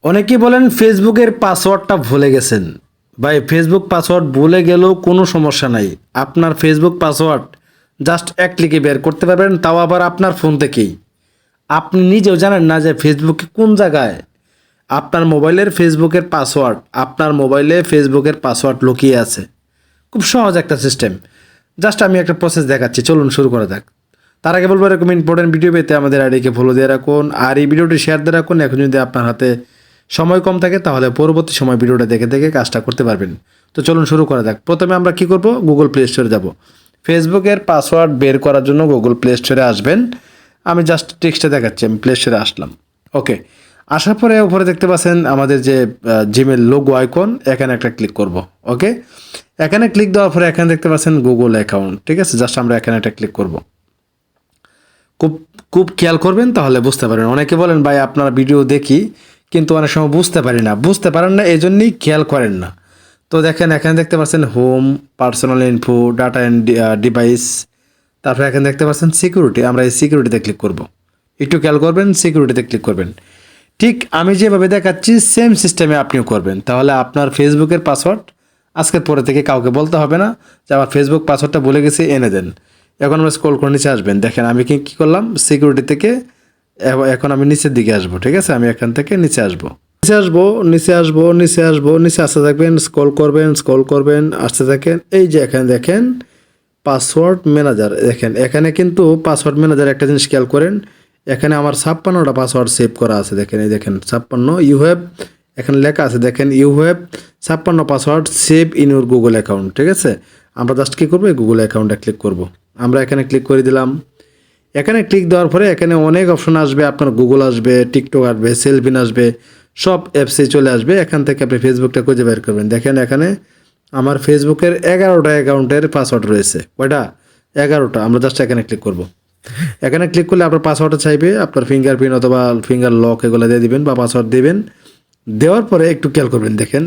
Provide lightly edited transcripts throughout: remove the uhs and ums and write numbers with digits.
অনেকেই বলেন ফেসবুকের পাসওয়ার্ডটা ভুলে গেছেন। ভাই, ফেসবুক পাসওয়ার্ড ভুলে গেলেও কোনো সমস্যা নাই। আপনার ফেসবুক পাসওয়ার্ড জাস্ট এক ক্লিকে বের করতে পারবেন, তাও আবার আপনার ফোন থেকেই। আপনি নিজেও জানেন না যে ফেসবুকে কোন জায়গায় আপনার মোবাইলের ফেসবুকের পাসওয়ার্ড, আপনার মোবাইলে ফেসবুকের পাসওয়ার্ড লুকিয়ে আছে। খুব সহজ একটা সিস্টেম। জাস্ট আমি একটা প্রসেস দেখাচ্ছি, চলুন শুরু করা যাক। তার আগে বলবো, এরকম ইম্পর্টেন্ট ভিডিও পেতে আমাদের আইডিকে ফলো দিয়ে রাখুন, আর এই ভিডিওটি শেয়ার দিয়ে রাখুন। এখন যদি আপনার হাতে সময় কম থাকে তাহলে পরবর্তী সময় ভিডিওটা দেখে দেখে কাজটা করতে পারবেন। তো চলুন শুরু করা যাক। প্রথমে আমরা কি করব, গুগল প্লে স্টোরে যাব। ফেসবুকের পাসওয়ার্ড বের করার জন্য গুগল প্লে স্টোরে আসবেন। আমি জাস্ট টেক্সটে দেখাচ্ছি, আমি প্লে স্টোরে আসলাম। ওকে, আসার পরে উপরে দেখতে পাচ্ছেন আমাদের যে জিমেল লোগো আইকন, এখানে একটা ক্লিক করব। ওকে, এখানে ক্লিক দেওয়ার পরে এখানে দেখতে পাচ্ছেন গুগল অ্যাকাউন্ট। ঠিক আছে, জাস্ট আমরা এখানে একটা ক্লিক করব। খুব খুব খেয়াল করবেন, তাহলে বুঝতে পারবেন। অনেকে বলেন ভাই আপনার ভিডিও দেখি কিন্তু অনেক সময় বুঝতে পারি না। বুঝতে পারেন না, এই জন্যই খেয়াল করেন না। তো দেখেন এখানে দেখতে পাচ্ছেন home, personal info, data and device. তারপরে এখানে দেখতে পাচ্ছেন সিকিউরিটি। আমরা এই সিকিউরিটিতে ক্লিক করব। একটু খেয়াল করবেন, সিকিউরিটিতে ক্লিক করবেন। ঠিক আমি যেভাবে দেখাচ্ছি সেম সিস্টেমে আপনিও করবেন, তাহলে আপনার ফেসবুকের পাসওয়ার্ড আজকের পরে থেকে কাউকে বলতে হবে না যে আমার ফেসবুক পাসওয়ার্ডটা ভুলে গেছি, এনে দেন। এখন আমরা স্ক্রল করে নিচে আসবেন। দেখেন আমি কি করলাম, সিকিউরিটি থেকে এখন আমি নিচের দিকে আসবো। ঠিক আছে, আমি এখান থেকে নিচে আসবো, নিচে আসতে থাকবেন, স্ক্রল করবেন, আসতে থাকেন। এই যে এখানে দেখেন পাসওয়ার্ড ম্যানেজার। দেখেন এখানে কিন্তু পাসওয়ার্ড ম্যানেজার একটা জিনিস খেয়াল করেন, এখানে আমার 56টা পাসওয়ার্ড সেভ করা আছে। দেখেন এই দেখেন 56, ইউ হ্যাভ, এখানে লেখা আছে দেখেন you have 56 password save in your Google account. ঠিক আছে, আমরা জাস্ট কী করবো, গুগল অ্যাকাউন্টে ক্লিক করব। আমরা এখানে ক্লিক করে দিলাম। এখানে ক্লিক দেওয়ার পরে এখানে অনেক অপশন আসবে, আপনার গুগল আসবে, টিকটক আসবে, সেলফিন আসবে, সব অ্যাপসে চলে আসবে। এখান থেকে আপনি ফেসবুকটা খুঁজে বের করবেন। দেখেন এখানে আমার ফেসবুকের 11টা অ্যাকাউন্টের পাসওয়ার্ড রয়েছে। কয়টা? 11টা। আমরা জাস্ট এখানে ক্লিক করব। এখানে ক্লিক করলে আপনার পাসওয়ার্ডটা চাইবে, আপনার ফিঙ্গারপ্রিন্ট অথবা ফিঙ্গার লক এগুলো দিয়ে দিবেন বা পাসওয়ার্ড দিবেন। দেওয়ার পরে একটু খেয়াল করবেন, দেখেন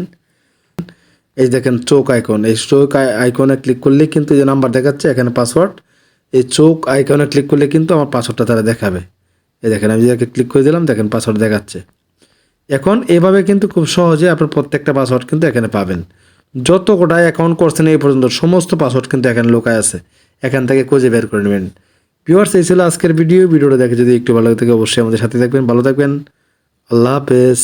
এই দেখেন চোখ আইকন, এই চোখ আইকনে ক্লিক করলে কিন্তু যে নাম্বার দেখাচ্ছে এখানে পাসওয়ার্ড, এই চোখ আইকনে ক্লিক করলে কিন্তু আমার পাসওয়ার্ডটা তারা দেখাবে। এই দেখেন আমি যাকে ক্লিক করে দিলাম, দেখেন পাসওয়ার্ড দেখাচ্ছে। এখন এভাবে কিন্তু খুব সহজে আপনার প্রত্যেকটা পাসওয়ার্ড কিন্তু এখানে পাবেন। যত কটা অ্যাকাউন্ট করছেন এই পর্যন্ত সমস্ত পাসওয়ার্ড কিন্তু এখানে লোকায় আছে, এখান থেকে খুঁজে বের করে নেবেন। ভিউয়ার্স, এই ছিল আজকের ভিডিওটা দেখে যদি একটু ভালো লাগে থাকে অবশ্যই আমাদের সাথে থাকবেন। ভালো থাকবেন, আল্লাহ হাফেজ।